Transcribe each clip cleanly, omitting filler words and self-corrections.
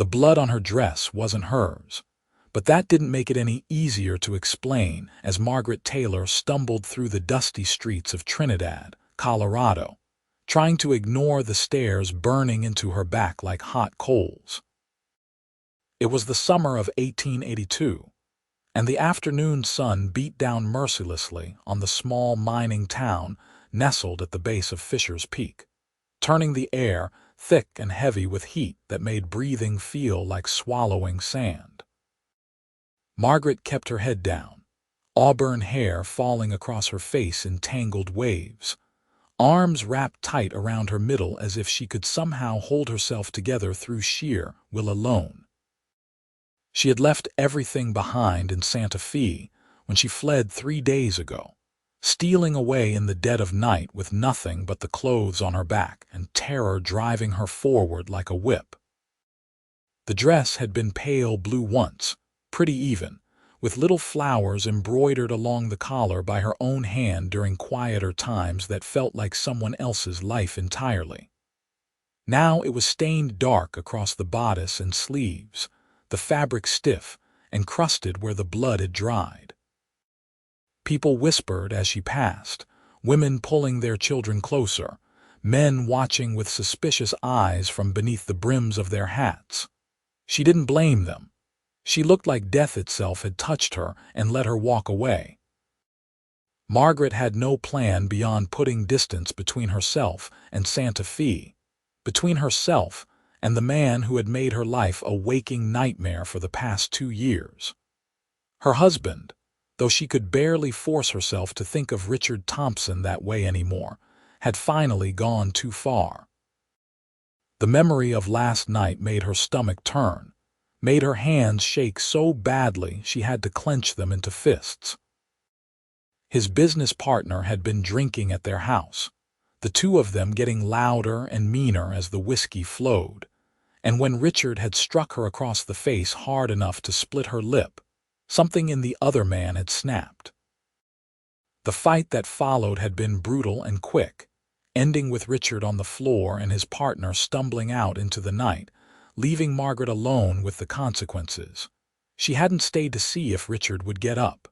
The blood on her dress wasn't hers. But that didn't make it any easier to explain as Margaret Taylor stumbled through the dusty streets of Trinidad, Colorado, trying to ignore the stares burning into her back like hot coals. It was the summer of 1882, and the afternoon sun beat down mercilessly on the small mining town nestled at the base of Fisher's Peak, turning the air thick and heavy with heat that made breathing feel like swallowing sand. Margaret kept her head down, auburn hair falling across her face in tangled waves, arms wrapped tight around her middle as if she could somehow hold herself together through sheer will alone. She had left everything behind in Santa Fe when she fled 3 days ago, stealing away in the dead of night with nothing but the clothes on her back and terror driving her forward like a whip. The dress had been pale blue once, pretty even, with little flowers embroidered along the collar by her own hand during quieter times that felt like someone else's life entirely. Now it was stained dark across the bodice and sleeves, the fabric stiff and crusted where the blood had dried. People whispered as she passed, women pulling their children closer, men watching with suspicious eyes from beneath the brims of their hats. She didn't blame them. She looked like death itself had touched her and let her walk away. Margaret had no plan beyond putting distance between herself and Santa Fe, between herself and the man who had made her life a waking nightmare for the past 2 years. Her husband, though she could barely force herself to think of Richard Thompson that way anymore, had finally gone too far. The memory of last night made her stomach turn, made her hands shake so badly she had to clench them into fists. His business partner had been drinking at their house, the two of them getting louder and meaner as the whiskey flowed, and when Richard had struck her across the face hard enough to split her lip, something in the other man had snapped. The fight that followed had been brutal and quick, ending with Richard on the floor and his partner stumbling out into the night, leaving Margaret alone with the consequences. She hadn't stayed to see if Richard would get up.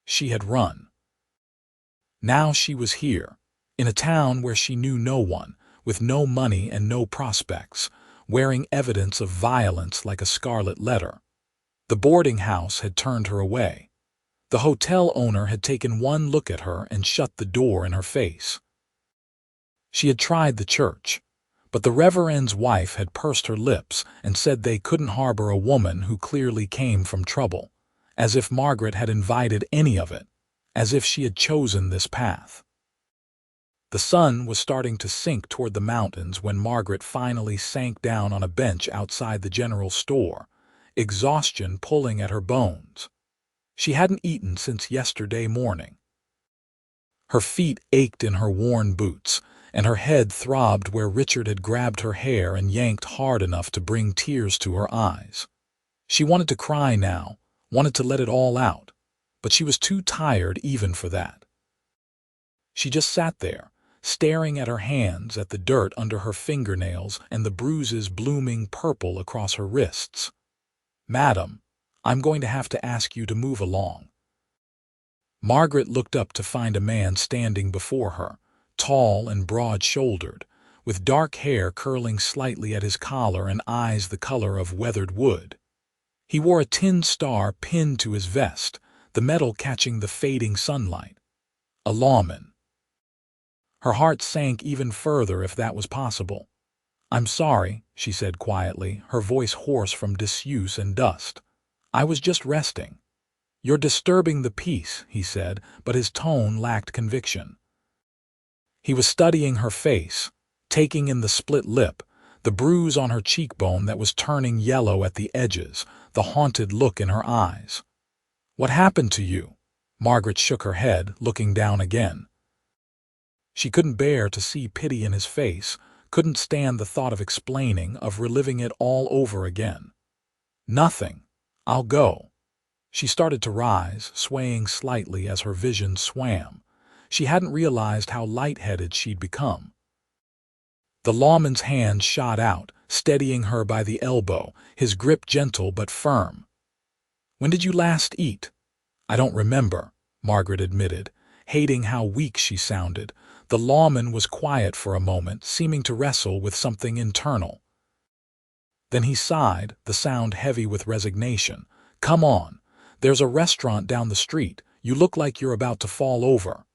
She had run. Now she was here, in a town where she knew no one, with no money and no prospects, wearing evidence of violence like a scarlet letter. The boarding house had turned her away. The hotel owner had taken one look at her and shut the door in her face. She had tried the church, but the reverend's wife had pursed her lips and said they couldn't harbor a woman who clearly came from trouble, as if Margaret had invited any of it, as if she had chosen this path. The sun was starting to sink toward the mountains when Margaret finally sank down on a bench outside the general store, exhaustion pulling at her bones. She hadn't eaten since yesterday morning. Her feet ached in her worn boots, and her head throbbed where Richard had grabbed her hair and yanked hard enough to bring tears to her eyes. She wanted to cry now, wanted to let it all out, but she was too tired even for that. She just sat there, staring at her hands, at the dirt under her fingernails and the bruises blooming purple across her wrists. "Madam, I'm going to have to ask you to move along." Margaret looked up to find a man standing before her, tall and broad-shouldered, with dark hair curling slightly at his collar and eyes the color of weathered wood. He wore a tin star pinned to his vest, the metal catching the fading sunlight. A lawman. Her heart sank even further if that was possible. "I'm sorry," she said quietly, her voice hoarse from disuse and dust. "I was just resting." "You're disturbing the peace," he said, but his tone lacked conviction. He was studying her face, taking in the split lip, the bruise on her cheekbone that was turning yellow at the edges, the haunted look in her eyes. "What happened to you?" Margaret shook her head, looking down again. She couldn't bear to see pity in his face, couldn't stand the thought of explaining, of reliving it all over again. "Nothing. I'll go." She started to rise, swaying slightly as her vision swam. She hadn't realized how lightheaded she'd become. The lawman's hand shot out, steadying her by the elbow, his grip gentle but firm. "When did you last eat?" "I don't remember," Margaret admitted, hating how weak she sounded. The lawman was quiet for a moment, seeming to wrestle with something internal. Then he sighed, the sound heavy with resignation. "Come on. There's a restaurant down the street. You look like you're about to fall over."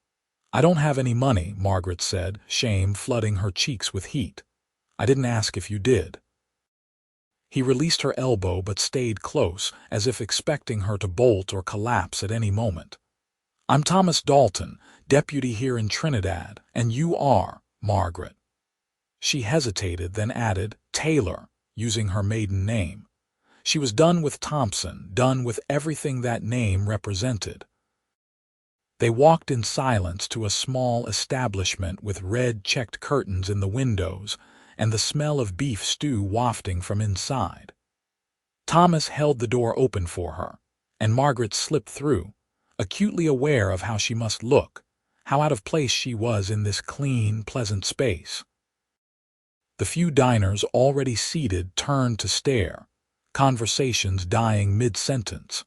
"I don't have any money," Margaret said, shame flooding her cheeks with heat. "I didn't ask if you did." He released her elbow but stayed close, as if expecting her to bolt or collapse at any moment. "I'm Thomas Dalton, deputy here in Trinidad, and you are Margaret." She hesitated, then added, "Taylor," using her maiden name. She was done with Thompson, done with everything that name represented. They walked in silence to a small establishment with red-checked curtains in the windows and the smell of beef stew wafting from inside. Thomas held the door open for her, and Margaret slipped through, acutely aware of how she must look, how out of place she was in this clean, pleasant space. The few diners already seated turned to stare, conversations dying mid-sentence.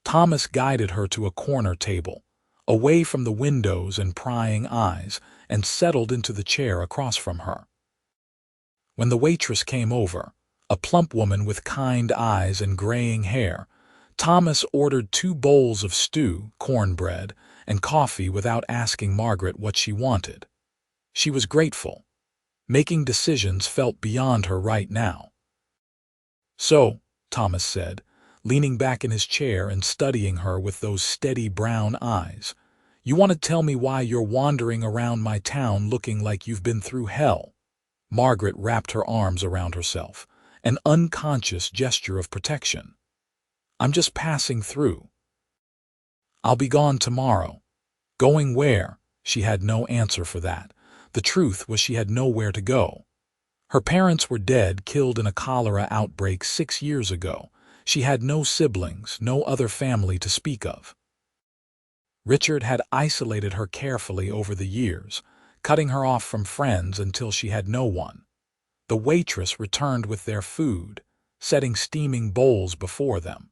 Thomas guided her to a corner table, away from the windows and prying eyes, and settled into the chair across from her. When the waitress came over, a plump woman with kind eyes and graying hair, Thomas ordered 2 bowls of stew, cornbread, and coffee without asking Margaret what she wanted. She was grateful. Making decisions felt beyond her right now. "So," Thomas said, leaning back in his chair and studying her with those steady brown eyes, "you want to tell me why you're wandering around my town looking like you've been through hell?" Margaret wrapped her arms around herself, an unconscious gesture of protection. "I'm just passing through." "I'll be gone tomorrow." Going where? She had no answer for that. The truth was she had nowhere to go. Her parents were dead, killed in a cholera outbreak 6 years ago. She had no siblings, no other family to speak of. Richard had isolated her carefully over the years, cutting her off from friends until she had no one. The waitress returned with their food, setting steaming bowls before them.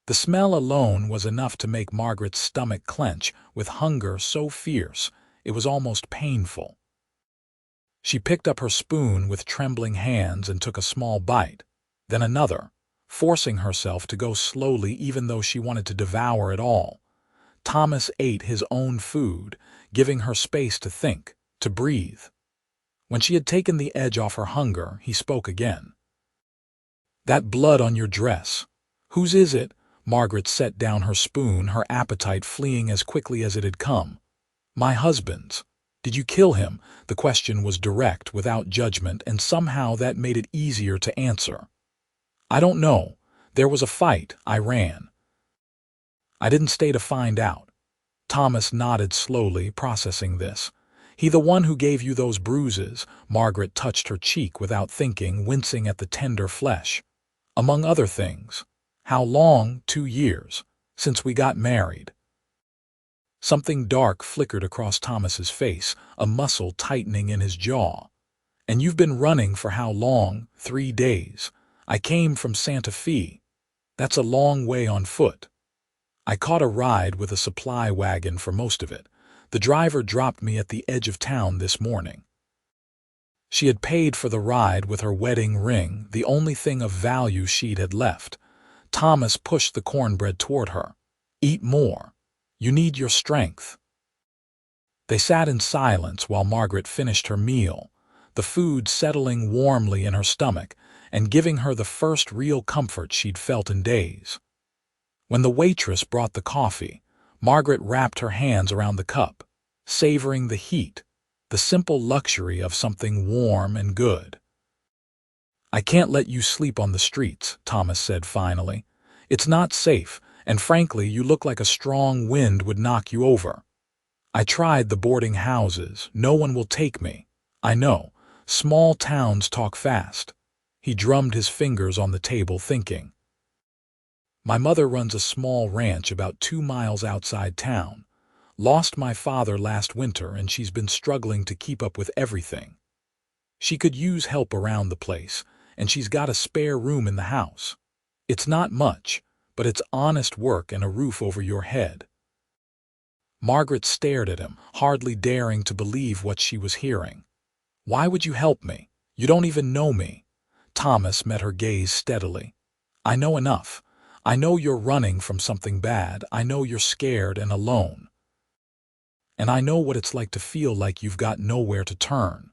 The smell alone was enough to make Margaret's stomach clench with hunger so fierce it was almost painful. She picked up her spoon with trembling hands and took a small bite, then another, forcing herself to go slowly even though she wanted to devour it all. Thomas ate his own food, giving her space to think, to breathe. When she had taken the edge off her hunger, he spoke again. "That blood on your dress. Whose is it?" Margaret set down her spoon, her appetite fleeing as quickly as it had come. "My husband's." "Did you kill him?" The question was direct, without judgment, and somehow that made it easier to answer. "I don't know. There was a fight. I ran." "I didn't stay to find out." Thomas nodded slowly, processing this. "He the one who gave you those bruises?" Margaret touched her cheek without thinking, wincing at the tender flesh. "Among other things." "How long?" 2 years. "Since we got married." Something dark flickered across Thomas's face, a muscle tightening in his jaw. "And you've been running for how long?" 3 days. "I came from Santa Fe." "That's a long way on foot." "I caught a ride with a supply wagon for most of it. The driver dropped me at the edge of town this morning." She had paid for the ride with her wedding ring, the only thing of value she'd had left. Thomas pushed the cornbread toward her. "Eat more. You need your strength." They sat in silence while Margaret finished her meal, the food settling warmly in her stomach and giving her the first real comfort she'd felt in days. When the waitress brought the coffee, Margaret wrapped her hands around the cup, savoring the heat, the simple luxury of something warm and good. "I can't let you sleep on the streets," Thomas said finally. "It's not safe, and frankly, you look like a strong wind would knock you over." "I tried the boarding houses. No one will take me." "I know. Small towns talk fast." He drummed his fingers on the table, thinking. "My mother runs a small ranch about 2 miles outside town. Lost my father last winter, and she's been struggling to keep up with everything. She could use help around the place, and she's got a spare room in the house. It's not much, but it's honest work and a roof over your head." Margaret stared at him, hardly daring to believe what she was hearing. "Why would you help me? You don't even know me." Thomas met her gaze steadily. "I know enough. I know you're running from something bad. I know you're scared and alone. And I know what it's like to feel like you've got nowhere to turn."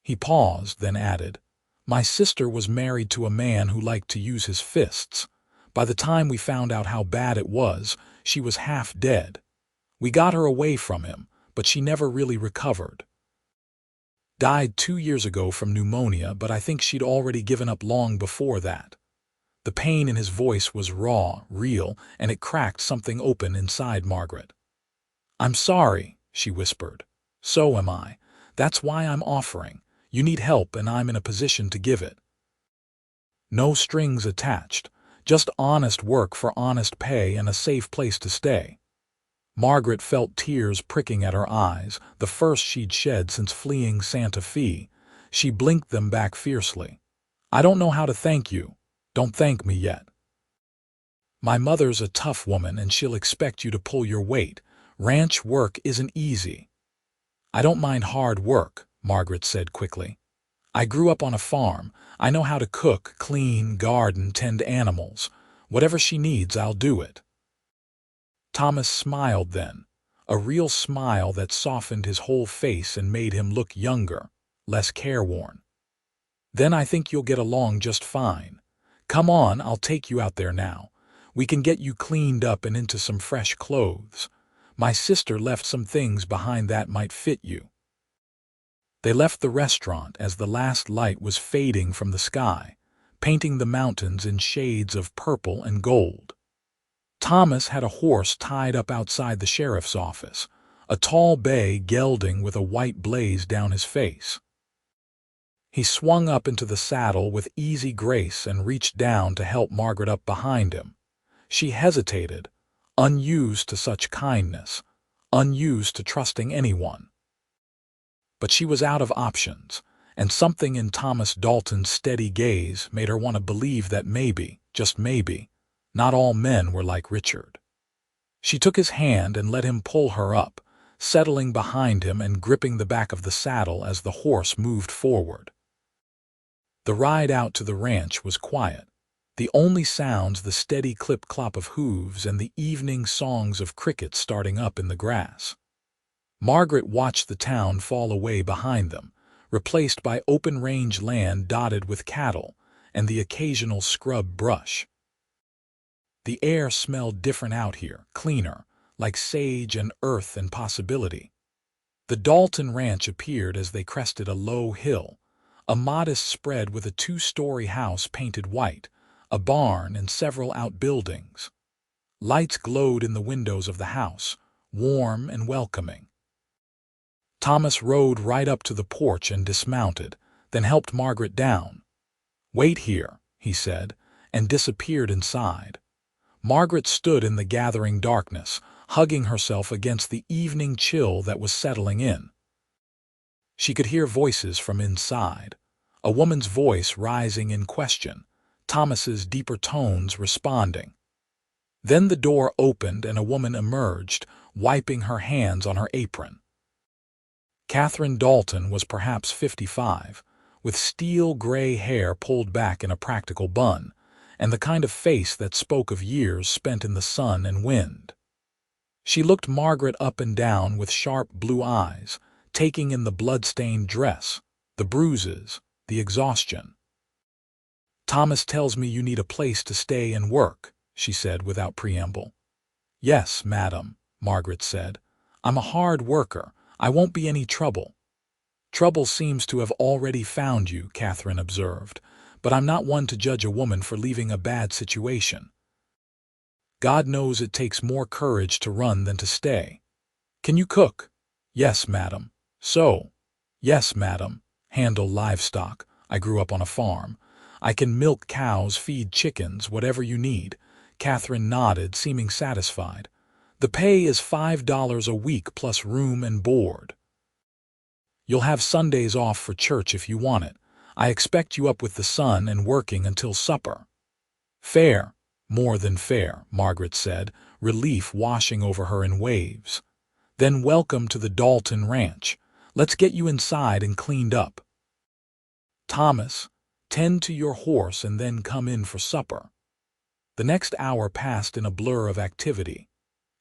He paused, then added, "My sister was married to a man who liked to use his fists. By the time we found out how bad it was, she was half dead. We got her away from him, but she never really recovered. Died 2 years ago from pneumonia, but I think she'd already given up long before that." The pain in his voice was raw, real, and it cracked something open inside Margaret. "I'm sorry," she whispered. "So am I. That's why I'm offering. You need help, and I'm in a position to give it. No strings attached, just honest work for honest pay and a safe place to stay." Margaret felt tears pricking at her eyes, the first she'd shed since fleeing Santa Fe. She blinked them back fiercely. "I don't know how to thank you. Don't thank me yet. My mother's a tough woman, and she'll expect you to pull your weight. Ranch work isn't easy." "I don't mind hard work," Margaret said quickly. "I grew up on a farm. I know how to cook, clean, garden, tend animals. Whatever she needs, I'll do it." Thomas smiled then, a real smile that softened his whole face and made him look younger, less careworn. "Then I think you'll get along just fine. Come on, I'll take you out there now. We can get you cleaned up and into some fresh clothes. My sister left some things behind that might fit you." They left the restaurant as the last light was fading from the sky, painting the mountains in shades of purple and gold. Thomas had a horse tied up outside the sheriff's office, a tall bay gelding with a white blaze down his face. He swung up into the saddle with easy grace and reached down to help Margaret up behind him. She hesitated, unused to such kindness, unused to trusting anyone. But she was out of options, and something in Thomas Dalton's steady gaze made her want to believe that maybe, just maybe, not all men were like Richard. She took his hand and let him pull her up, settling behind him and gripping the back of the saddle as the horse moved forward. The ride out to the ranch was quiet, the only sounds the steady clip-clop of hooves and the evening songs of crickets starting up in the grass. Margaret watched the town fall away behind them, replaced by open-range land dotted with cattle and the occasional scrub brush. The air smelled different out here, cleaner, like sage and earth and possibility. The Dalton ranch appeared as they crested a low hill, a modest spread with a 2-story house painted white, a barn and several outbuildings. Lights glowed in the windows of the house, warm and welcoming. Thomas rode right up to the porch and dismounted, then helped Margaret down. "Wait here," he said, and disappeared inside. Margaret stood in the gathering darkness, hugging herself against the evening chill that was settling in. She could hear voices from inside, a woman's voice rising in question, Thomas's deeper tones responding. Then the door opened and a woman emerged, wiping her hands on her apron. Catherine Dalton was perhaps 55, with steel-gray hair pulled back in a practical bun, and the kind of face that spoke of years spent in the sun and wind. She looked Margaret up and down with sharp blue eyes, taking in the blood-stained dress, the bruises, the exhaustion. "Thomas tells me you need a place to stay and work," she said without preamble. "Yes, madam," Margaret said. "I'm a hard worker. I won't be any trouble." "Trouble seems to have already found you," Catherine observed, "but I'm not one to judge a woman for leaving a bad situation. God knows it takes more courage to run than to stay. Can you cook?" "Yes, madam." "Sew?" "Yes, madam." "Handle livestock?" "I grew up on a farm." "I can milk cows, feed chickens, whatever you need." Catherine nodded, seeming satisfied. "The pay is $5 a week plus room and board. You'll have Sundays off for church if you want it. I expect you up with the sun and working until supper." "Fair, more than fair," Margaret said, relief washing over her in waves. "Then welcome to the Dalton ranch. Let's get you inside and cleaned up. Thomas, tend to your horse and then come in for supper." The next hour passed in a blur of activity.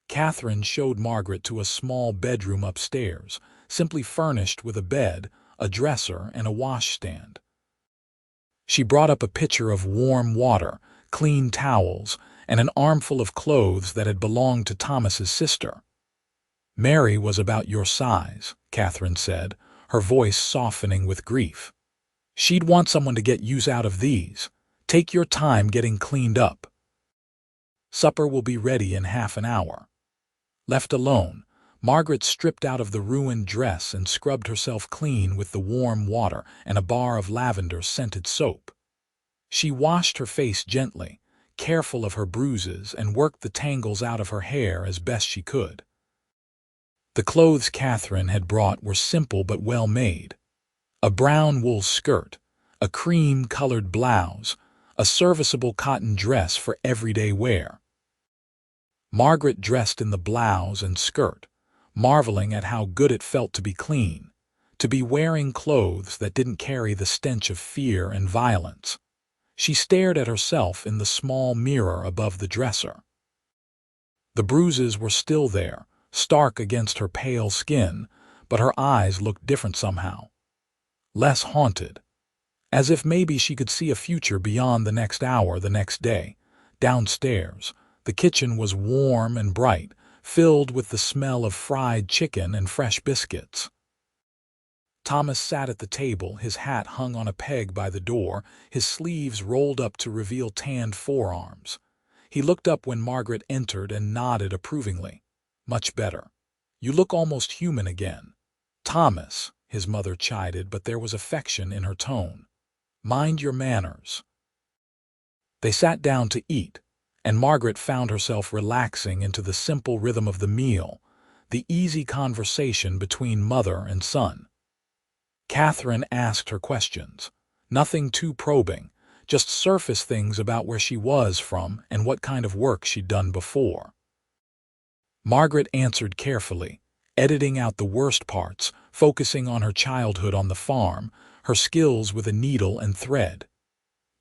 Catherine showed Margaret to a small bedroom upstairs, simply furnished with a bed, a dresser, and a washstand. She brought up a pitcher of warm water, clean towels, and an armful of clothes that had belonged to Thomas's sister. "Mary was about your size," Catherine said, her voice softening with grief. "She'd want someone to get use out of these. Take your time getting cleaned up. Supper will be ready in half an hour." Left alone, Margaret stripped out of the ruined dress and scrubbed herself clean with the warm water and a bar of lavender-scented soap. She washed her face gently, careful of her bruises, and worked the tangles out of her hair as best she could. The clothes Catherine had brought were simple but well made. A brown wool skirt, a cream-colored blouse, a serviceable cotton dress for everyday wear. Margaret dressed in the blouse and skirt, marveling at how good it felt to be clean, to be wearing clothes that didn't carry the stench of fear and violence. She stared at herself in the small mirror above the dresser. The bruises were still there, stark against her pale skin, but her eyes looked different somehow. Less haunted. As if maybe she could see a future beyond the next hour the next day. Downstairs, the kitchen was warm and bright, filled with the smell of fried chicken and fresh biscuits. Thomas sat at the table, his hat hung on a peg by the door, his sleeves rolled up to reveal tanned forearms. He looked up when Margaret entered and nodded approvingly. "Much better. You look almost human again." "Thomas," his mother chided, but there was affection in her tone. "Mind your manners." They sat down to eat, and Margaret found herself relaxing into the simple rhythm of the meal, the easy conversation between mother and son. Catherine asked her questions, nothing too probing, just surface things about where she was from and what kind of work she'd done before. Margaret answered carefully, editing out the worst parts, focusing on her childhood on the farm, her skills with a needle and thread.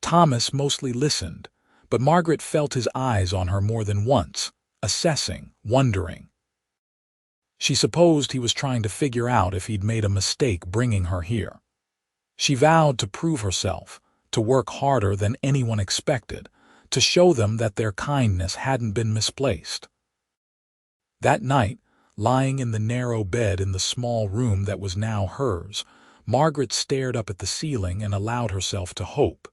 Thomas mostly listened, but Margaret felt his eyes on her more than once, assessing, wondering. She supposed he was trying to figure out if he'd made a mistake bringing her here. She vowed to prove herself, to work harder than anyone expected, to show them that their kindness hadn't been misplaced. That night, lying in the narrow bed in the small room that was now hers, Margaret stared up at the ceiling and allowed herself to hope.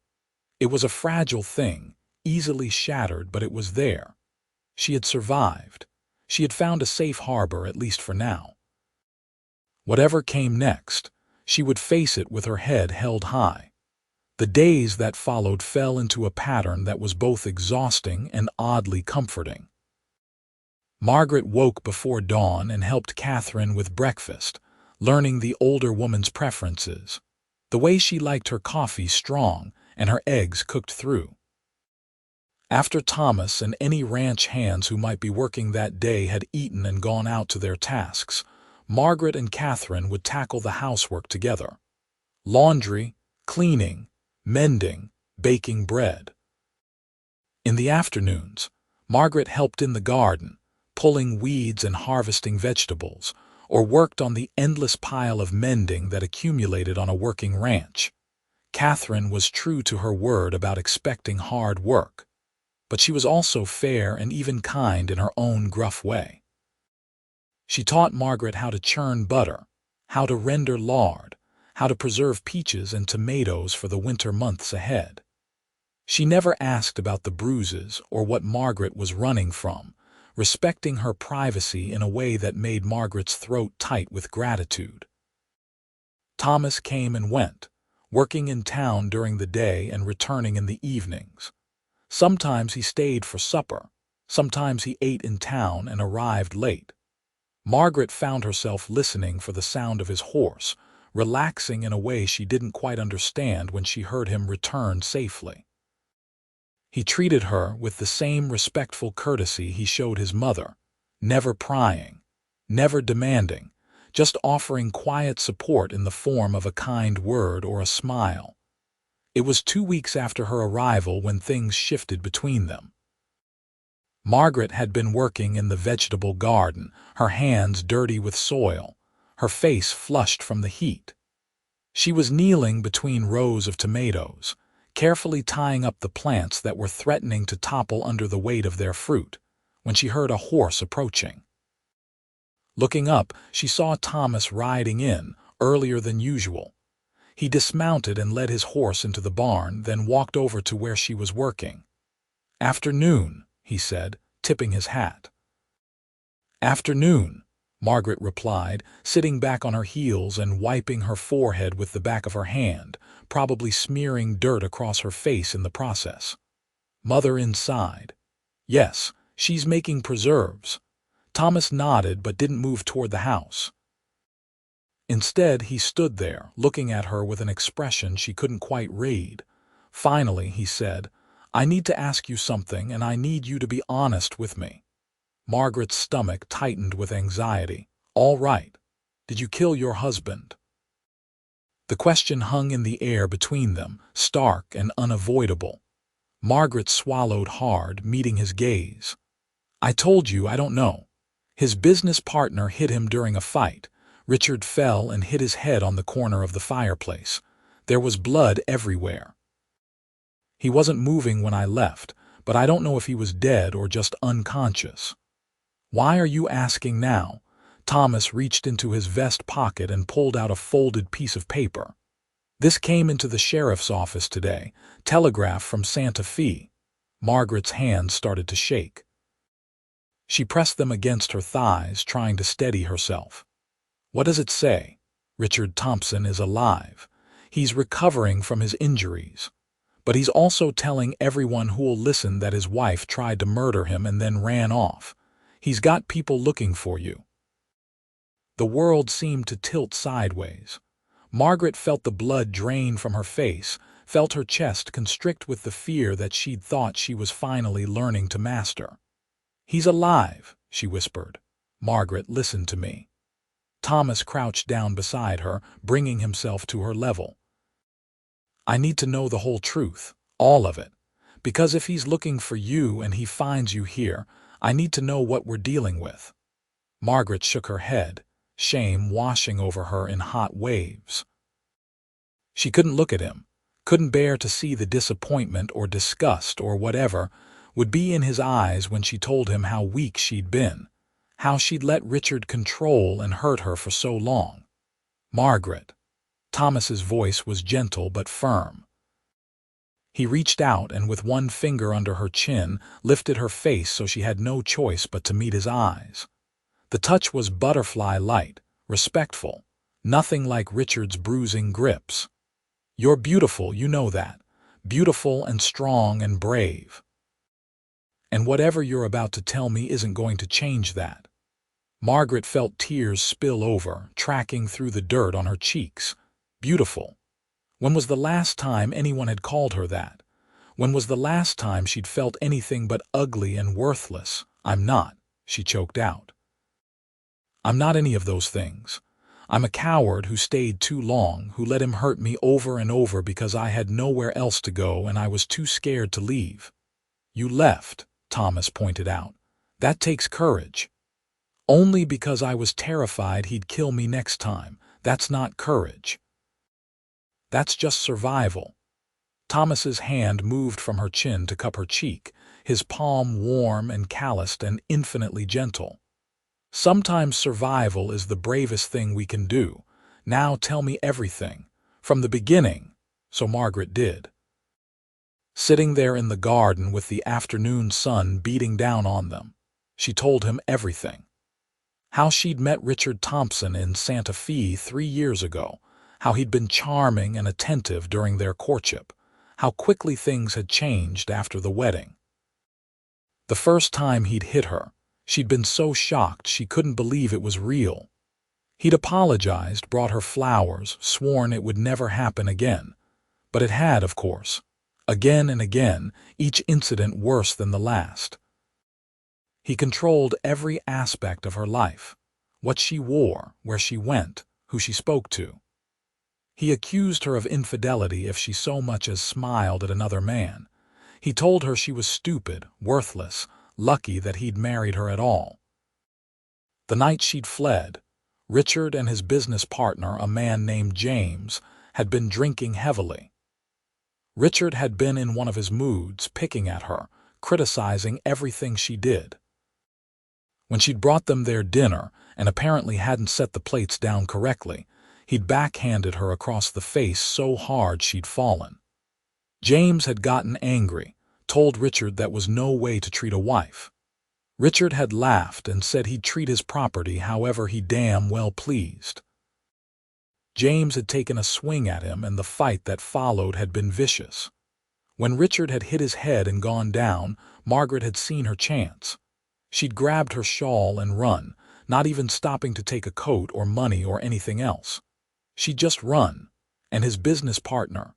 It was a fragile thing, easily shattered, but it was there. She had survived. She had found a safe harbor, at least for now. Whatever came next, she would face it with her head held high. The days that followed fell into a pattern that was both exhausting and oddly comforting. Margaret woke before dawn and helped Catherine with breakfast, learning the older woman's preferences, the way she liked her coffee strong and her eggs cooked through. After Thomas and any ranch hands who might be working that day had eaten and gone out to their tasks, Margaret and Catherine would tackle the housework together. Laundry, cleaning, mending, baking bread. In the afternoons, Margaret helped in the garden, pulling weeds and harvesting vegetables, or worked on the endless pile of mending that accumulated on a working ranch. Catherine was true to her word about expecting hard work, but she was also fair and even kind in her own gruff way. She taught Margaret how to churn butter, how to render lard, how to preserve peaches and tomatoes for the winter months ahead. She never asked about the bruises or what Margaret was running from, respecting her privacy in a way that made Margaret's throat tight with gratitude. Thomas came and went, working in town during the day and returning in the evenings. Sometimes he stayed for supper, sometimes he ate in town and arrived late. Margaret found herself listening for the sound of his horse, relaxing in a way she didn't quite understand when she heard him return safely. He treated her with the same respectful courtesy he showed his mother, never prying, never demanding, just offering quiet support in the form of a kind word or a smile. It was 2 weeks after her arrival when things shifted between them. Margaret had been working in the vegetable garden, her hands dirty with soil, her face flushed from the heat. She was kneeling between rows of tomatoes, carefully tying up the plants that were threatening to topple under the weight of their fruit, when she heard a horse approaching. Looking up, she saw Thomas riding in, earlier than usual. He dismounted and led his horse into the barn, then walked over to where she was working. "Afternoon," he said, tipping his hat. "Afternoon," Margaret replied, sitting back on her heels and wiping her forehead with the back of her hand, probably smearing dirt across her face in the process. "Mother inside?" "Yes, she's making preserves." Thomas nodded but didn't move toward the house. Instead, he stood there, looking at her with an expression she couldn't quite read. Finally, he said, "I need to ask you something, and I need you to be honest with me." Margaret's stomach tightened with anxiety. "All right. Did you kill your husband?" The question hung in the air between them, stark and unavoidable. Margaret swallowed hard, meeting his gaze. "I told you I don't know. His business partner hit him during a fight. Richard fell and hit his head on the corner of the fireplace. There was blood everywhere. He wasn't moving when I left, but I don't know if he was dead or just unconscious." "Why are you asking now?" Thomas reached into his vest pocket and pulled out a folded piece of paper. "This came into the sheriff's office today. Telegraph from Santa Fe." Margaret's hands started to shake. She pressed them against her thighs, trying to steady herself. "What does it say?" "Richard Thompson is alive. He's recovering from his injuries. But he's also telling everyone who'll listen that his wife tried to murder him and then ran off. He's got people looking for you." The world seemed to tilt sideways. Margaret felt the blood drain from her face, felt her chest constrict with the fear that she'd thought she was finally learning to master. "He's alive," she whispered. "Margaret, listen to me." Thomas crouched down beside her, bringing himself to her level. "I need to know the whole truth, all of it. Because if he's looking for you and he finds you here, I need to know what we're dealing with." Margaret shook her head, shame washing over her in hot waves. She couldn't look at him, couldn't bear to see the disappointment or disgust or whatever would be in his eyes when she told him how weak she'd been, how she'd let Richard control and hurt her for so long. "Margaret." Thomas's voice was gentle but firm. He reached out and with one finger under her chin lifted her face so she had no choice but to meet his eyes. The touch was butterfly-light, respectful, nothing like Richard's bruising grips. "You're beautiful, you know that. Beautiful and strong and brave. And whatever you're about to tell me isn't going to change that." Margaret felt tears spill over, tracking through the dirt on her cheeks. Beautiful. When was the last time anyone had called her that? When was the last time she'd felt anything but ugly and worthless? "I'm not," she choked out. "I'm not any of those things. I'm a coward who stayed too long, who let him hurt me over and over because I had nowhere else to go and I was too scared to leave." "You left," Thomas pointed out. "That takes courage." "Only because I was terrified he'd kill me next time. That's not courage. That's just survival." Thomas's hand moved from her chin to cup her cheek, his palm warm and calloused and infinitely gentle. "Sometimes survival is the bravest thing we can do. Now tell me everything, from the beginning." So Margaret did. Sitting there in the garden with the afternoon sun beating down on them, she told him everything. How she'd met Richard Thompson in Santa Fe 3 years ago, how he'd been charming and attentive during their courtship, how quickly things had changed after the wedding. The first time he'd hit her, she'd been so shocked she couldn't believe it was real. He'd apologized, brought her flowers, sworn it would never happen again. But it had, of course. Again and again, each incident worse than the last. He controlled every aspect of her life. What she wore, where she went, who she spoke to. He accused her of infidelity if she so much as smiled at another man. He told her she was stupid, worthless, lucky that he'd married her at all. The night she'd fled, Richard and his business partner, a man named James, had been drinking heavily. Richard had been in one of his moods, picking at her, criticizing everything she did. When she'd brought them their dinner and apparently hadn't set the plates down correctly, he'd backhanded her across the face so hard she'd fallen. James had gotten angry, told Richard that was no way to treat a wife. Richard had laughed and said he'd treat his property however he damn well pleased. James had taken a swing at him, and the fight that followed had been vicious. When Richard had hit his head and gone down, Margaret had seen her chance. She'd grabbed her shawl and run, not even stopping to take a coat or money or anything else. She'd just run, and his business partner.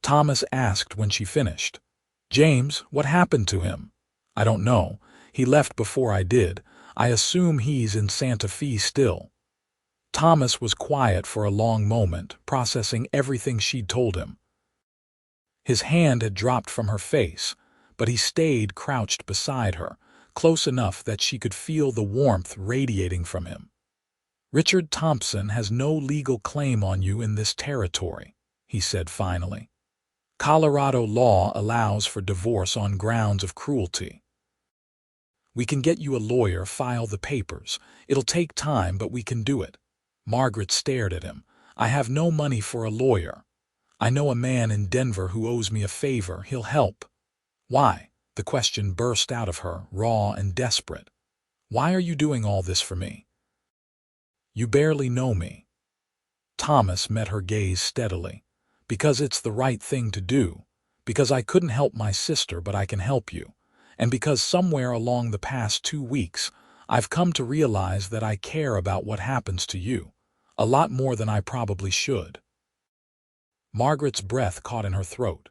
Thomas asked when she finished, "James, what happened to him?" "I don't know. He left before I did. I assume he's in Santa Fe still." Thomas was quiet for a long moment, processing everything she'd told him. His hand had dropped from her face, but he stayed crouched beside her, close enough that she could feel the warmth radiating from him. "Richard Thompson has no legal claim on you in this territory," he said finally. "Colorado law allows for divorce on grounds of cruelty. We can get you a lawyer, file the papers. It'll take time, but we can do it." Margaret stared at him. "I have no money for a lawyer. I know a man in Denver who owes me a favor. He'll help." "Why?" The question burst out of her, raw and desperate. "Why are you doing all this for me?" "You barely know me." Thomas met her gaze steadily. "Because it's the right thing to do. Because I couldn't help my sister, but I can help you. And because somewhere along the past 2 weeks, I've come to realize that I care about what happens to you. A lot more than I probably should." Margaret's breath caught in her throat.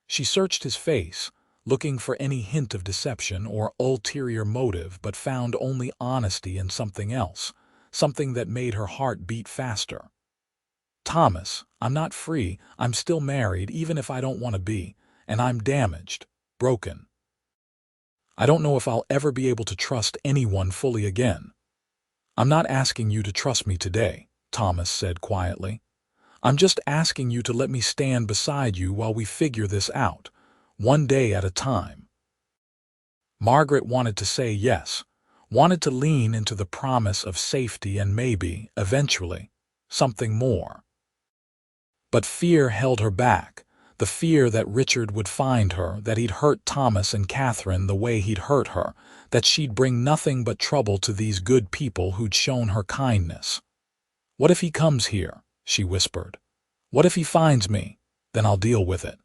She searched his face, looking for any hint of deception or ulterior motive, but found only honesty and something else, something that made her heart beat faster. "Thomas, I'm not free. I'm still married, even if I don't want to be, and I'm damaged, broken. I don't know if I'll ever be able to trust anyone fully again." "I'm not asking you to trust me today," Thomas said quietly. "I'm just asking you to let me stand beside you while we figure this out, one day at a time." Margaret wanted to say yes, wanted to lean into the promise of safety and maybe, eventually, something more. But fear held her back, the fear that Richard would find her, that he'd hurt Thomas and Catherine the way he'd hurt her, that she'd bring nothing but trouble to these good people who'd shown her kindness. "What if he comes here?" she whispered. "What if he finds me? Then I'll deal with it.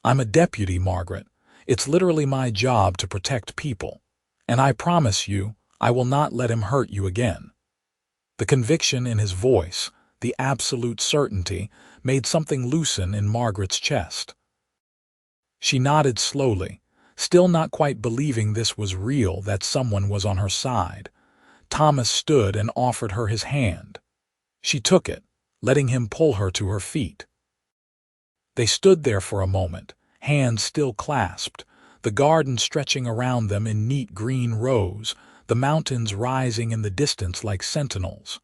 I'm a deputy, Margaret. It's literally my job to protect people. And I promise you, I will not let him hurt you again." The conviction in his voice, the absolute certainty, made something loosen in Margaret's chest. She nodded slowly, still not quite believing this was real, that someone was on her side. Thomas stood and offered her his hand. She took it, letting him pull her to her feet. They stood there for a moment, hands still clasped, the garden stretching around them in neat green rows, the mountains rising in the distance like sentinels.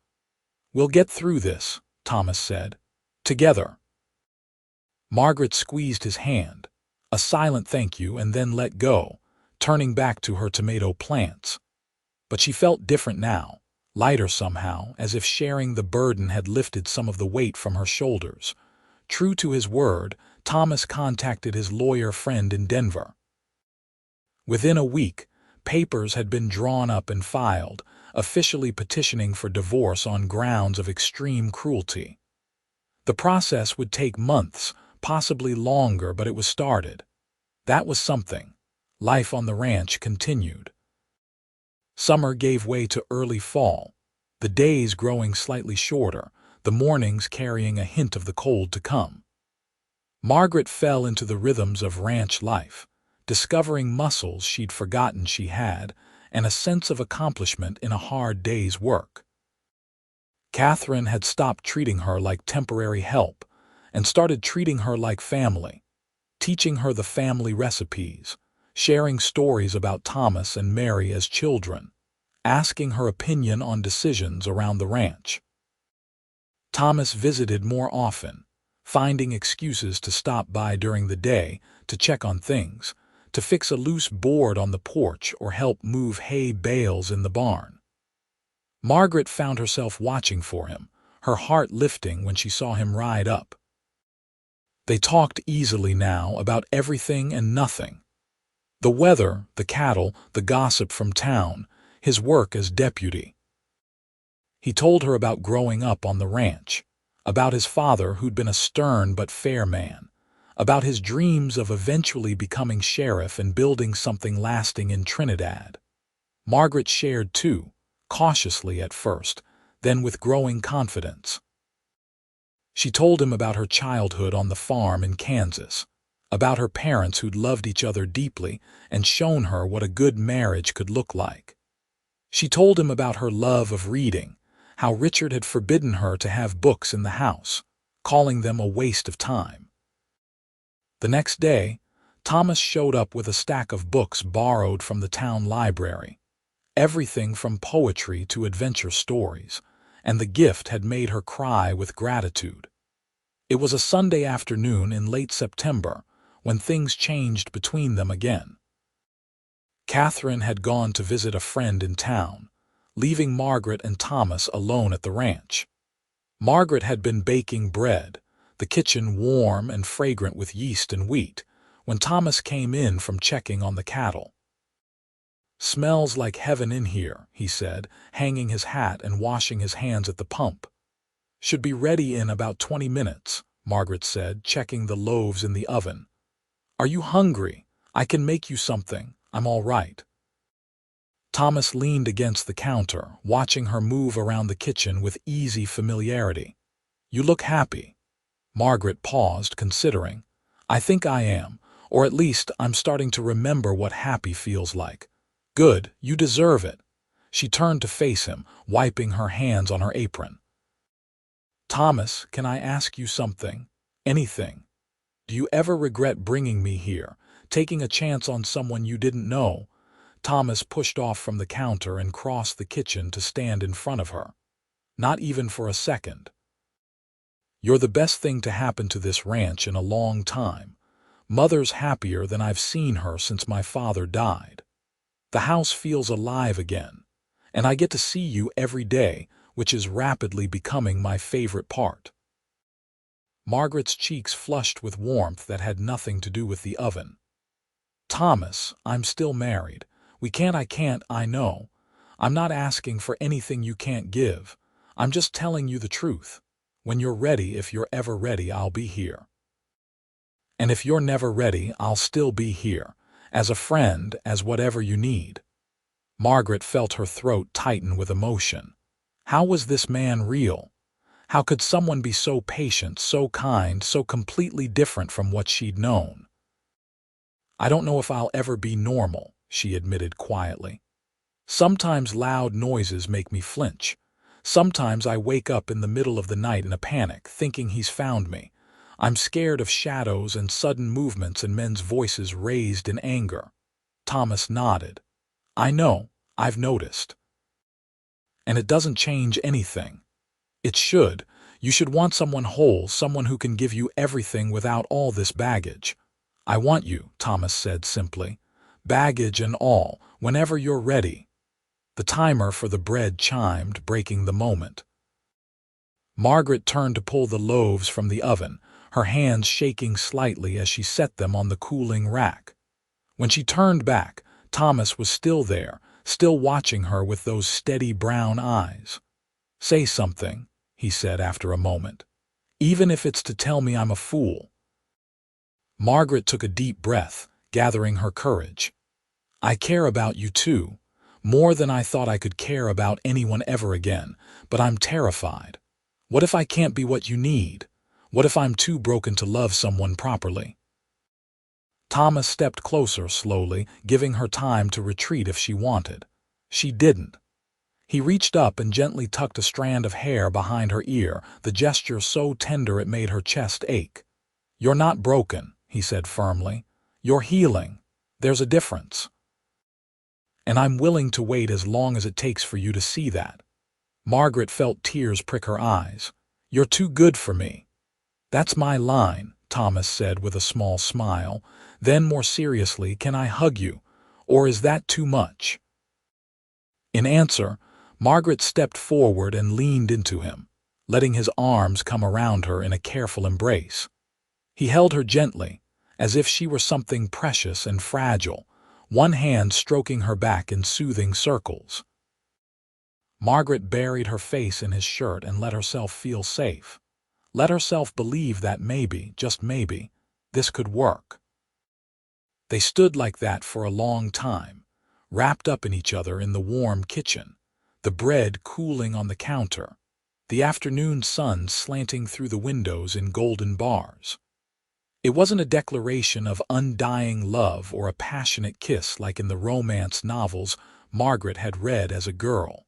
"We'll get through this," Thomas said. "Together." Margaret squeezed his hand, a silent thank you, and then let go, turning back to her tomato plants. But she felt different now, lighter somehow, as if sharing the burden had lifted some of the weight from her shoulders. True to his word, Thomas contacted his lawyer friend in Denver. Within a week, papers had been drawn up and filed, officially petitioning for divorce on grounds of extreme cruelty. The process would take months, possibly longer, but it was started. That was something. Life on the ranch continued. Summer gave way to early fall. the days growing slightly shorter, the mornings carrying a hint of the cold to come. Margaret fell into the rhythms of ranch life, discovering muscles she'd forgotten she had and a sense of accomplishment in a hard day's work. Catherine had stopped treating her like temporary help and started treating her like family, teaching her the family recipes, sharing stories about Thomas and Mary as children, asking her opinion on decisions around the ranch. Thomas visited more often, finding excuses to stop by during the day to check on things, to fix a loose board on the porch or help move hay bales in the barn. Margaret found herself watching for him, her heart lifting when she saw him ride up. They talked easily now about everything and nothing. The weather, the cattle, the gossip from town, his work as deputy. He told her about growing up on the ranch, about his father who'd been a stern but fair man, about his dreams of eventually becoming sheriff and building something lasting in Trinidad. Margaret shared too, cautiously at first, then with growing confidence. She told him about her childhood on the farm in Kansas, about her parents who'd loved each other deeply and shown her what a good marriage could look like. She told him about her love of reading, how Richard had forbidden her to have books in the house, calling them a waste of time. The next day, Thomas showed up with a stack of books borrowed from the town library, everything from poetry to adventure stories, and the gift had made her cry with gratitude. It was a Sunday afternoon in late September when things changed between them again. Catherine had gone to visit a friend in town, leaving Margaret and Thomas alone at the ranch. Margaret had been baking bread, the kitchen warm and fragrant with yeast and wheat, when Thomas came in from checking on the cattle. "Smells like heaven in here," he said, hanging his hat and washing his hands at the pump. "Should be ready in about 20 minutes, Margaret said, checking the loaves in the oven. "Are you hungry? I can make you something. I'm all right." Thomas leaned against the counter, watching her move around the kitchen with easy familiarity. "You look happy." Margaret paused, considering. "I think I am, or at least I'm starting to remember what happy feels like." "Good, you deserve it." She turned to face him, wiping her hands on her apron. "Thomas, can I ask you something? Anything? Do you ever regret bringing me here, taking a chance on someone you didn't know?" Thomas pushed off from the counter and crossed the kitchen to stand in front of her. "Not even for a second. You're the best thing to happen to this ranch in a long time. Mother's happier than I've seen her since my father died. The house feels alive again, and I get to see you every day, which is rapidly becoming my favorite part." Margaret's cheeks flushed with warmth that had nothing to do with the oven. "Thomas, I'm still married. I can't, I know. I'm not asking for anything you can't give. I'm just telling you the truth. When you're ready, if you're ever ready, I'll be here. And if you're never ready, I'll still be here, as a friend, as whatever you need." Margaret felt her throat tighten with emotion. How was this man real? How could someone be so patient, so kind, so completely different from what she'd known? "I don't know if I'll ever be normal," she admitted quietly. "Sometimes loud noises make me flinch. Sometimes I wake up in the middle of the night in a panic, thinking he's found me. I'm scared of shadows and sudden movements and men's voices raised in anger." Thomas nodded. "I know, I've noticed. And it doesn't change anything. It should. You should want someone whole, someone who can give you everything without all this baggage." "I want you," Thomas said simply. "Baggage and all, whenever you're ready." The timer for the bread chimed, breaking the moment. Margaret turned to pull the loaves from the oven, her hands shaking slightly as she set them on the cooling rack. When she turned back, Thomas was still there, still watching her with those steady brown eyes. "Say something," he said after a moment. "Even if it's to tell me I'm a fool." Margaret took a deep breath, gathering her courage. "I care about you too. More than I thought I could care about anyone ever again, but I'm terrified. What if I can't be what you need? What if I'm too broken to love someone properly?" Thomas stepped closer slowly, giving her time to retreat if she wanted. She didn't. He reached up and gently tucked a strand of hair behind her ear, the gesture so tender it made her chest ache. "You're not broken," he said firmly. "You're healing. There's a difference. And I'm willing to wait as long as it takes for you to see that." Margaret felt tears prick her eyes. "You're too good for me." "That's my line," Thomas said with a small smile. Then more seriously, "Can I hug you? Or is that too much?" In answer, Margaret stepped forward and leaned into him, letting his arms come around her in a careful embrace. He held her gently, as if she were something precious and fragile, one hand stroking her back in soothing circles. Margaret buried her face in his shirt and let herself feel safe. Let herself believe that maybe, just maybe, this could work. They stood like that for a long time, wrapped up in each other in the warm kitchen, the bread cooling on the counter, the afternoon sun slanting through the windows in golden bars. It wasn't a declaration of undying love or a passionate kiss like in the romance novels Margaret had read as a girl.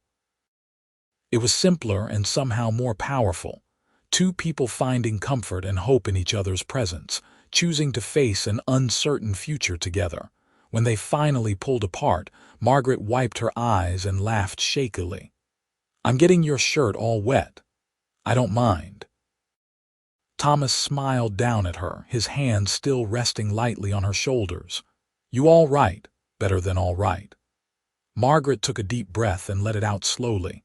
It was simpler and somehow more powerful, two people finding comfort and hope in each other's presence, choosing to face an uncertain future together. When they finally pulled apart, Margaret wiped her eyes and laughed shakily. "I'm getting your shirt all wet. I don't mind." Thomas smiled down at her, his hand still resting lightly on her shoulders. "You all right? Better than all right." Margaret took a deep breath and let it out slowly.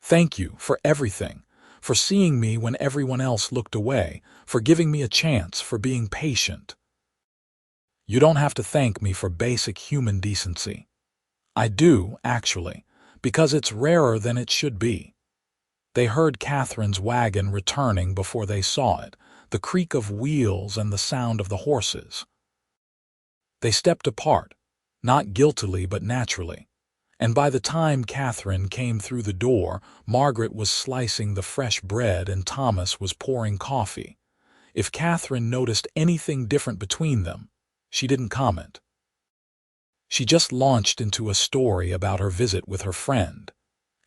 "Thank you for everything, for seeing me when everyone else looked away, for giving me a chance, for being patient." "You don't have to thank me for basic human decency." "I do, actually, because it's rarer than it should be." They heard Catherine's wagon returning before they saw it, the creak of wheels and the sound of the horses. They stepped apart, not guiltily but naturally, and by the time Catherine came through the door, Margaret was slicing the fresh bread and Thomas was pouring coffee. If Catherine noticed anything different between them, she didn't comment. She just launched into a story about her visit with her friend,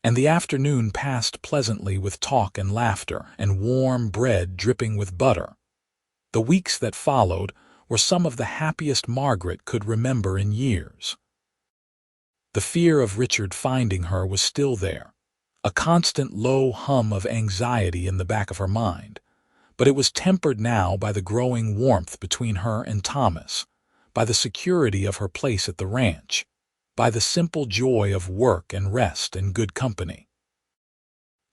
and the afternoon passed pleasantly with talk and laughter and warm bread dripping with butter. The weeks that followed were some of the happiest Margaret could remember in years. The fear of Richard finding her was still there, a constant low hum of anxiety in the back of her mind, but it was tempered now by the growing warmth between her and Thomas, by the security of her place at the ranch, by the simple joy of work and rest and good company.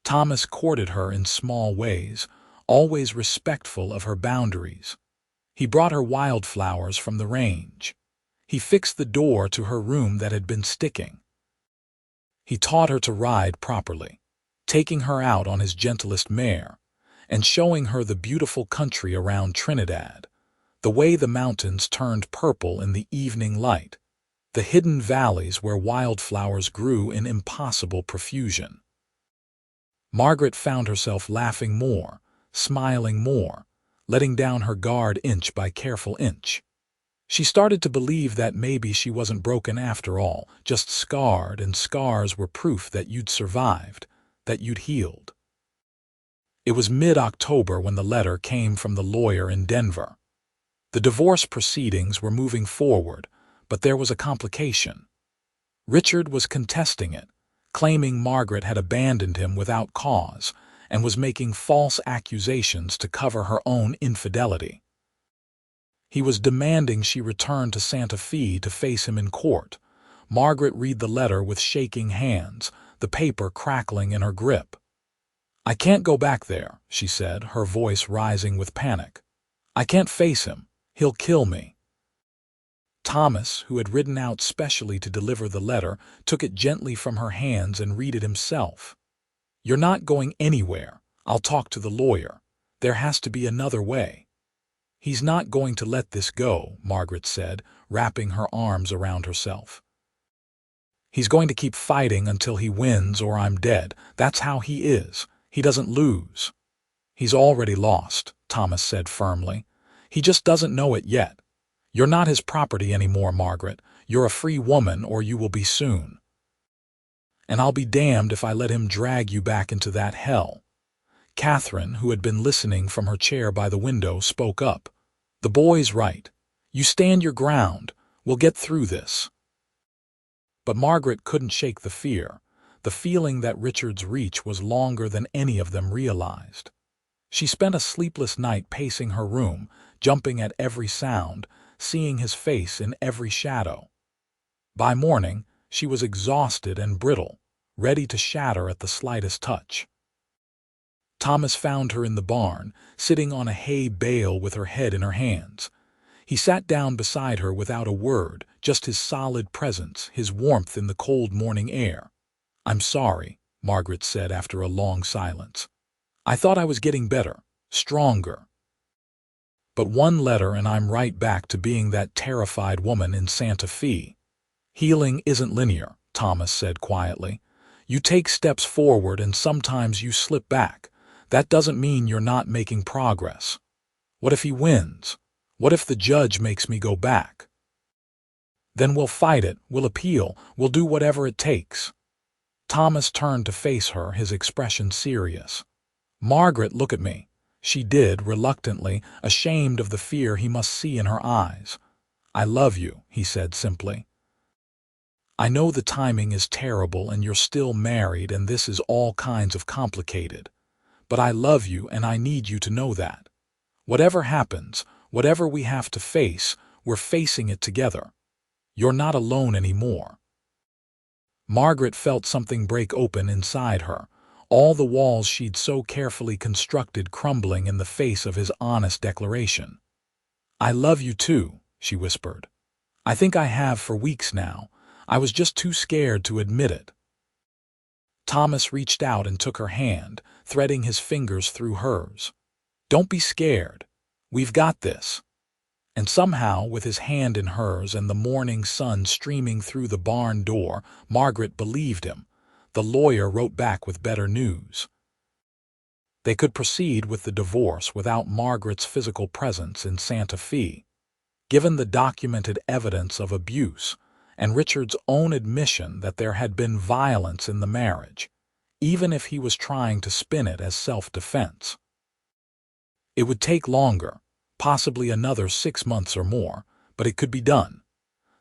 Thomas courted her in small ways, always respectful of her boundaries. He brought her wildflowers from the range. He fixed the door to her room that had been sticking. He taught her to ride properly, taking her out on his gentlest mare, and showing her the beautiful country around Trinidad, the way the mountains turned purple in the evening light, the hidden valleys where wildflowers grew in impossible profusion. Margaret found herself laughing more, smiling more, letting down her guard inch by careful inch. She started to believe that maybe she wasn't broken after all, just scarred, and scars were proof that you'd survived, that you'd healed. It was mid-October when the letter came from the lawyer in Denver. The divorce proceedings were moving forward, but there was a complication. Richard was contesting it, claiming Margaret had abandoned him without cause and was making false accusations to cover her own infidelity. He was demanding she return to Santa Fe to face him in court. Margaret read the letter with shaking hands, the paper crackling in her grip. "I can't go back there," she said, her voice rising with panic. "I can't face him. He'll kill me." Thomas, who had ridden out specially to deliver the letter, took it gently from her hands and read it himself. "You're not going anywhere. I'll talk to the lawyer. There has to be another way." "He's not going to let this go," Margaret said, wrapping her arms around herself. He's going to keep fighting until he wins or I'm dead. That's how he is. He doesn't lose. He's already lost, Thomas said firmly. He just doesn't know it yet. You're not his property anymore, Margaret. You're a free woman, or you will be soon. And I'll be damned if I let him drag you back into that hell. Catherine, who had been listening from her chair by the window, spoke up. The boy's right. You stand your ground. We'll get through this. But Margaret couldn't shake the feeling that Richard's reach was longer than any of them realized. She spent a sleepless night pacing her room, jumping at every sound, seeing his face in every shadow. By morning, she was exhausted and brittle, ready to shatter at the slightest touch. Thomas found her in the barn, sitting on a hay bale with her head in her hands. He sat down beside her without a word, just his solid presence, his warmth in the cold morning air. "I'm sorry," Margaret said after a long silence. "I thought I was getting better, stronger. But one letter and I'm right back to being that terrified woman in Santa Fe." "Healing isn't linear," Thomas said quietly. "You take steps forward and sometimes you slip back. That doesn't mean you're not making progress. What if he wins? What if the judge makes me go back? Then we'll fight it, we'll appeal, we'll do whatever it takes." Thomas turned to face her, his expression serious. "Margaret, look at me." She did, reluctantly, ashamed of the fear he must see in her eyes. "I love you," he said simply. "I know the timing is terrible and you're still married and this is all kinds of complicated. But I love you and I need you to know that. Whatever happens, whatever we have to face, we're facing it together. You're not alone anymore." Margaret felt something break open inside her, all the walls she'd so carefully constructed crumbling in the face of his honest declaration. "I love you too," she whispered. "I think I have for weeks now. I was just too scared to admit it." Thomas reached out and took her hand, threading his fingers through hers. "Don't be scared. We've got this." And somehow, with his hand in hers and the morning sun streaming through the barn door, Margaret believed him. The lawyer wrote back with better news. They could proceed with the divorce without Margaret's physical presence in Santa Fe. Given the documented evidence of abuse and Richard's own admission that there had been violence in the marriage, even if he was trying to spin it as self-defense. It would take longer, possibly another 6 months or more, but it could be done.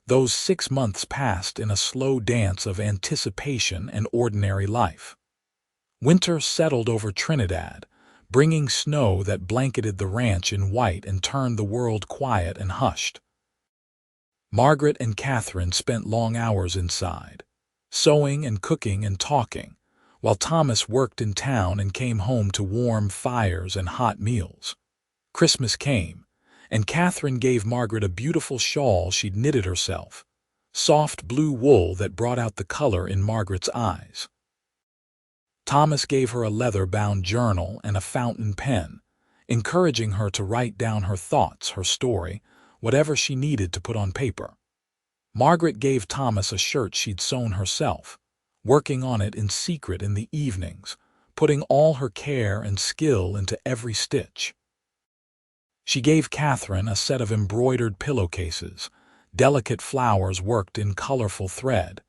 Those 6 months passed in a slow dance of anticipation and ordinary life. Winter settled over Trinidad, bringing snow that blanketed the ranch in white and turned the world quiet and hushed. Margaret and Catherine spent long hours inside, sewing and cooking and talking, while Thomas worked in town and came home to warm fires and hot meals. Christmas came, and Catherine gave Margaret a beautiful shawl she'd knitted herself, soft blue wool that brought out the color in Margaret's eyes. Thomas gave her a leather-bound journal and a fountain pen, encouraging her to write down her thoughts, her story, whatever she needed to put on paper. Margaret gave Thomas a shirt she'd sewn herself, working on it in secret in the evenings, putting all her care and skill into every stitch. She gave Catherine a set of embroidered pillowcases, delicate flowers worked in colorful thread,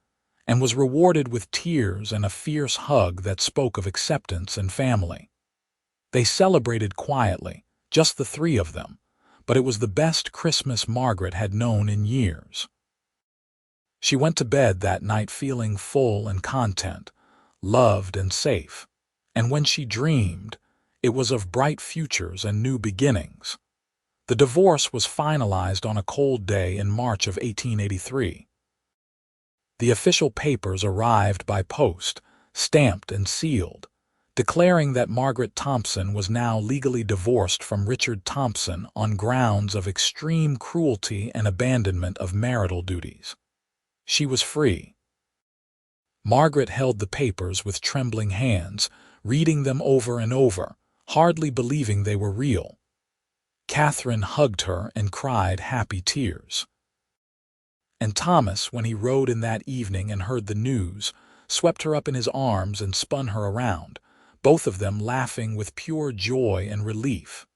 and was rewarded with tears and a fierce hug that spoke of acceptance and family. They celebrated quietly, just the three of them, but it was the best Christmas Margaret had known in years. She went to bed that night feeling full and content, loved and safe, and when she dreamed, it was of bright futures and new beginnings. The divorce was finalized on a cold day in March of 1883. The official papers arrived by post, stamped and sealed, declaring that Margaret Thompson was now legally divorced from Richard Thompson on grounds of extreme cruelty and abandonment of marital duties. She was free. Margaret held the papers with trembling hands, reading them over and over, hardly believing they were real. Catherine hugged her and cried happy tears. And Thomas, when he rode in that evening and heard the news, swept her up in his arms and spun her around, both of them laughing with pure joy and relief.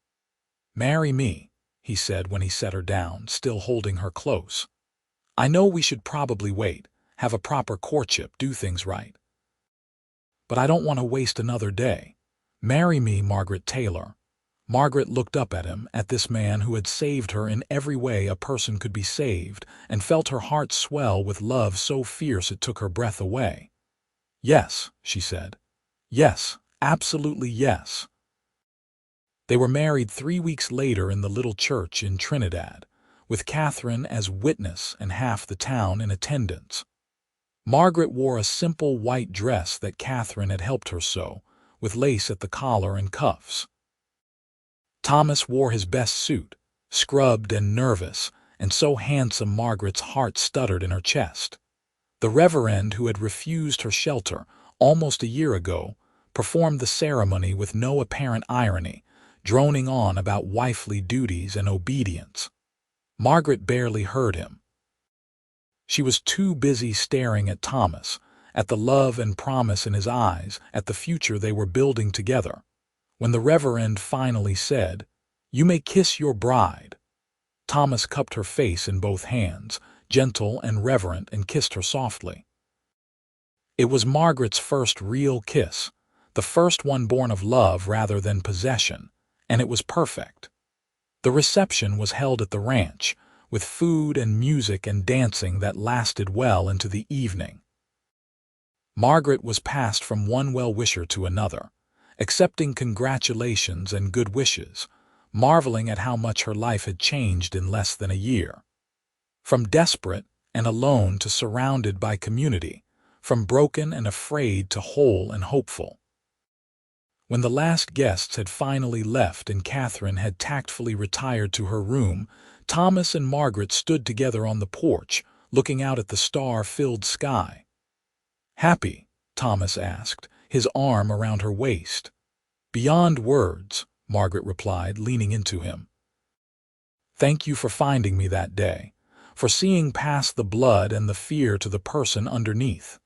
"Marry me," he said when he set her down, still holding her close. "I know we should probably wait, have a proper courtship, do things right. But I don't want to waste another day. Marry me, Margaret Taylor." Margaret looked up at him, at this man who had saved her in every way a person could be saved, and felt her heart swell with love so fierce it took her breath away. "Yes," she said. "Yes, absolutely yes." They were married 3 weeks later in the little church in Trinidad, with Catherine as witness and half the town in attendance. Margaret wore a simple white dress that Catherine had helped her sew, with lace at the collar and cuffs. Thomas wore his best suit, scrubbed and nervous, and so handsome Margaret's heart stuttered in her chest. The reverend who had refused her shelter almost a year ago performed the ceremony with no apparent irony, droning on about wifely duties and obedience. Margaret barely heard him. She was too busy staring at Thomas, at the love and promise in his eyes, at the future they were building together. When the reverend finally said, "You may kiss your bride," Thomas cupped her face in both hands, gentle and reverent, and kissed her softly. It was Margaret's first real kiss, the first one born of love rather than possession, and it was perfect. The reception was held at the ranch, with food and music and dancing that lasted well into the evening. Margaret was passed from one well-wisher to another, accepting congratulations and good wishes, marveling at how much her life had changed in less than a year. From desperate and alone to surrounded by community, from broken and afraid to whole and hopeful. When the last guests had finally left and Catherine had tactfully retired to her room, Thomas and Margaret stood together on the porch, looking out at the star-filled sky. "Happy?" Thomas asked, his arm around her waist. "Beyond words," Margaret replied, leaning into him. "Thank you for finding me that day, for seeing past the blood and the fear to the person underneath.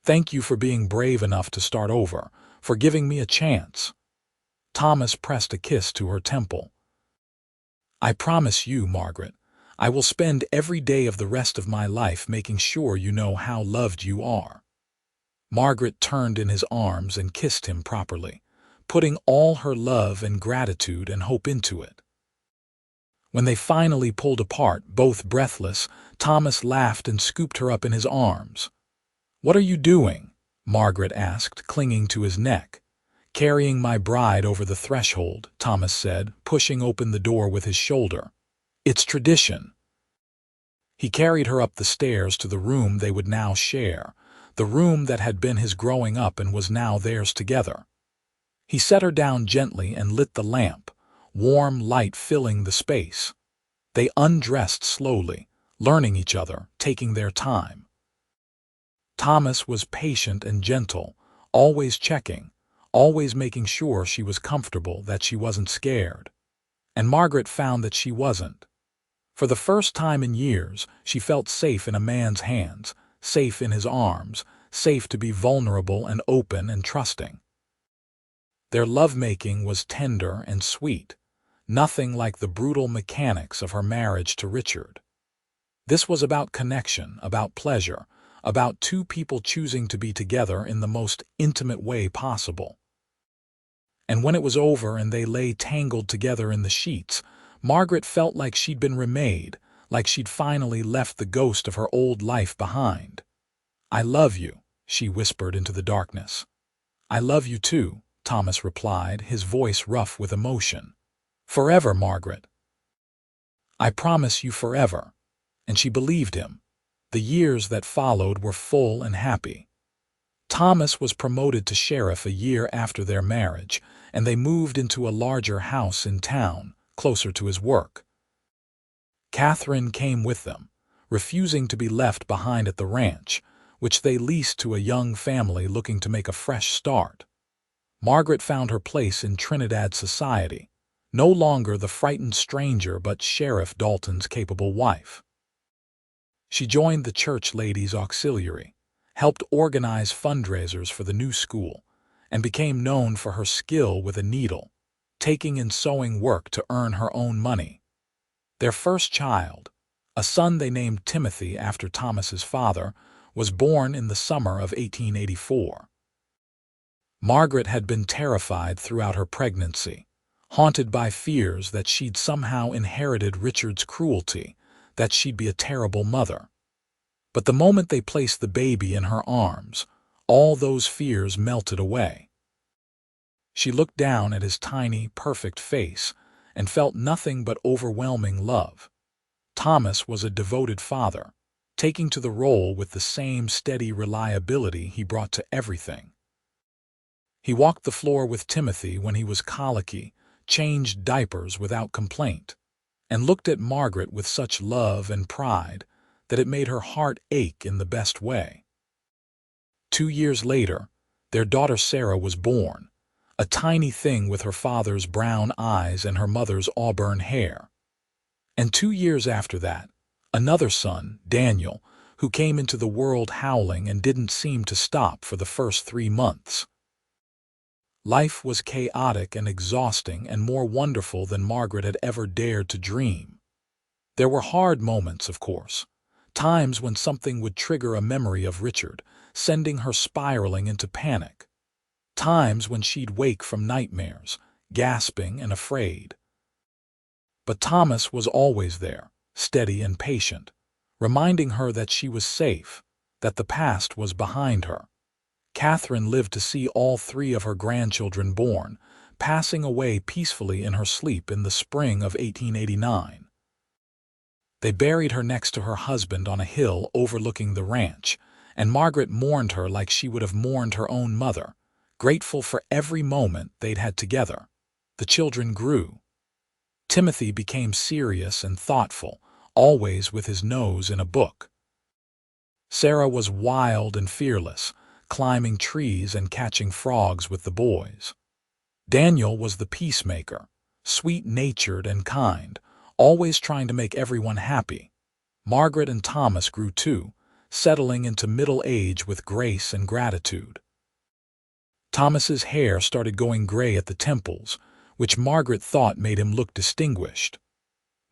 Thank you for being brave enough to start over, for giving me a chance." Thomas pressed a kiss to her temple. "I promise you, Margaret, I will spend every day of the rest of my life making sure you know how loved you are." Margaret turned in his arms and kissed him properly, putting all her love and gratitude and hope into it. When they finally pulled apart, both breathless, Thomas laughed and scooped her up in his arms. "What are you doing?" Margaret asked, clinging to his neck. "Carrying my bride over the threshold," Thomas said, pushing open the door with his shoulder. "It's tradition." He carried her up the stairs to the room they would now share, the room that had been his growing up and was now theirs together. He set her down gently and lit the lamp, warm light filling the space. They undressed slowly, learning each other, taking their time. Thomas was patient and gentle, always checking, always making sure she was comfortable, that she wasn't scared. And Margaret found that she wasn't. For the first time in years, she felt safe in a man's hands, safe in his arms, safe to be vulnerable and open and trusting. Their lovemaking was tender and sweet, nothing like the brutal mechanics of her marriage to Richard. This was about connection, about pleasure, about two people choosing to be together in the most intimate way possible. And when it was over and they lay tangled together in the sheets, Margaret felt like she'd been remade, like she'd finally left the ghost of her old life behind. "I love you," she whispered into the darkness. "I love you too," Thomas replied, his voice rough with emotion. "Forever, Margaret." "I promise you forever." And she believed him. The years that followed were full and happy. Thomas was promoted to sheriff a year after their marriage, and they moved into a larger house in town, closer to his work. Catherine came with them, refusing to be left behind at the ranch, which they leased to a young family looking to make a fresh start. Margaret found her place in Trinidad society, no longer the frightened stranger but Sheriff Dalton's capable wife. She joined the church ladies' auxiliary, helped organize fundraisers for the new school, and became known for her skill with a needle, taking in sewing work to earn her own money. Their first child, a son they named Timothy after Thomas's father, was born in the summer of 1884. Margaret had been terrified throughout her pregnancy, haunted by fears that she'd somehow inherited Richard's cruelty, that she'd be a terrible mother. But the moment they placed the baby in her arms, all those fears melted away. She looked down at his tiny, perfect face and felt nothing but overwhelming love. Thomas was a devoted father, taking to the role with the same steady reliability he brought to everything. He walked the floor with Timothy when he was colicky, changed diapers without complaint, and looked at Margaret with such love and pride that it made her heart ache in the best way. 2 years later, their daughter Sarah was born, a tiny thing with her father's brown eyes and her mother's auburn hair. And 2 years after that, another son, Daniel, who came into the world howling and didn't seem to stop for the first 3 months. Life was chaotic and exhausting and more wonderful than Margaret had ever dared to dream. There were hard moments, of course, times when something would trigger a memory of Richard, sending her spiraling into panic. Times when she'd wake from nightmares, gasping and afraid. But Thomas was always there, steady and patient, reminding her that she was safe, that the past was behind her. Catherine lived to see all 3 of her grandchildren born, passing away peacefully in her sleep in the spring of 1889. They buried her next to her husband on a hill overlooking the ranch, and Margaret mourned her like she would have mourned her own mother, grateful for every moment they'd had together. The children grew. Timothy became serious and thoughtful, always with his nose in a book. Sarah was wild and fearless, climbing trees and catching frogs with the boys. Daniel was the peacemaker, sweet-natured and kind, always trying to make everyone happy. Margaret and Thomas grew too, settling into middle age with grace and gratitude. Thomas's hair started going gray at the temples, which Margaret thought made him look distinguished.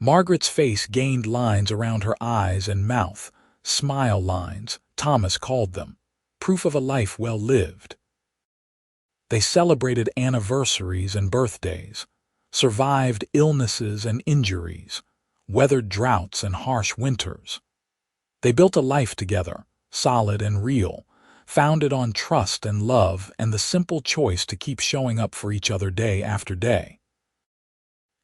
Margaret's face gained lines around her eyes and mouth, smile lines, Thomas called them, proof of a life well lived. They celebrated anniversaries and birthdays, survived illnesses and injuries, weathered droughts and harsh winters. They built a life together, solid and real, founded on trust and love and the simple choice to keep showing up for each other day after day.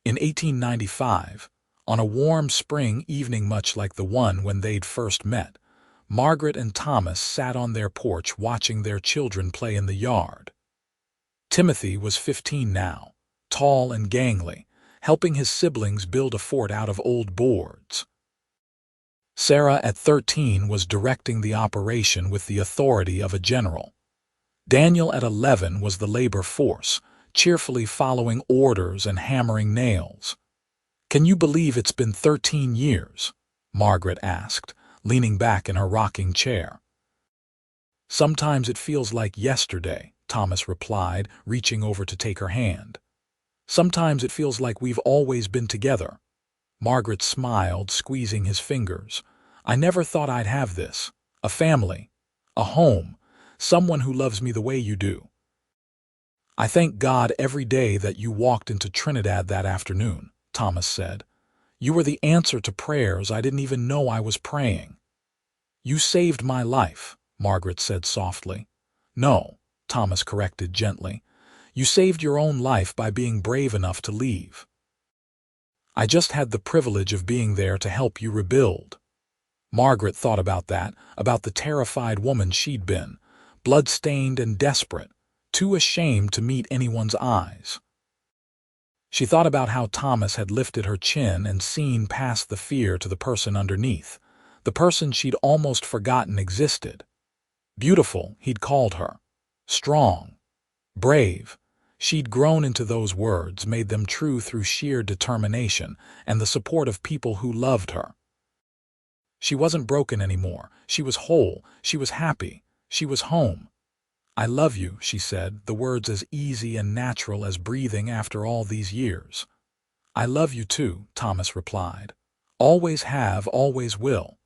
In 1895, on a warm spring evening much like the one when they'd first met, Margaret and Thomas sat on their porch watching their children play in the yard. Timothy was 15 now, tall and gangly, helping his siblings build a fort out of old boards. Sarah, at 13, was directing the operation with the authority of a general. Daniel, at 11, was the labor force, cheerfully following orders and hammering nails. "Can you believe it's been 13 years?" Margaret asked, leaning back in her rocking chair. "Sometimes it feels like yesterday," Thomas replied, reaching over to take her hand. "Sometimes it feels like we've always been together." Margaret smiled, squeezing his fingers. "I never thought I'd have this. A family, a home, someone who loves me the way you do. I thank God every day that you walked into Trinidad that afternoon," Thomas said. "You were the answer to prayers I didn't even know I was praying." "You saved my life," Margaret said softly. "No," Thomas corrected gently. "You saved your own life by being brave enough to leave. I just had the privilege of being there to help you rebuild." Margaret thought about that, about the terrified woman she'd been, blood-stained and desperate, too ashamed to meet anyone's eyes. She thought about how Thomas had lifted her chin and seen past the fear to the person underneath, the person she'd almost forgotten existed. Beautiful, he'd called her. Strong. Brave. She'd grown into those words, made them true through sheer determination and the support of people who loved her. She wasn't broken anymore. She was whole. She was happy. She was home. "I love you," she said, the words as easy and natural as breathing after all these years. "I love you too," Thomas replied. "Always have, always will."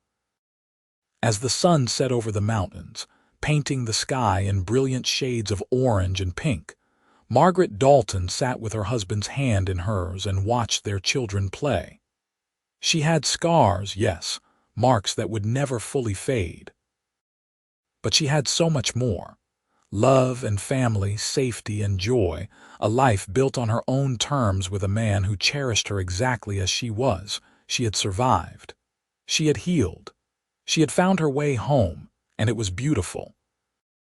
As the sun set over the mountains, painting the sky in brilliant shades of orange and pink, Margaret Dalton sat with her husband's hand in hers and watched their children play. She had scars, yes, marks that would never fully fade. But she had so much more. Love and family, safety and joy, a life built on her own terms with a man who cherished her exactly as she was. She had survived. She had healed. She had found her way home, and it was beautiful.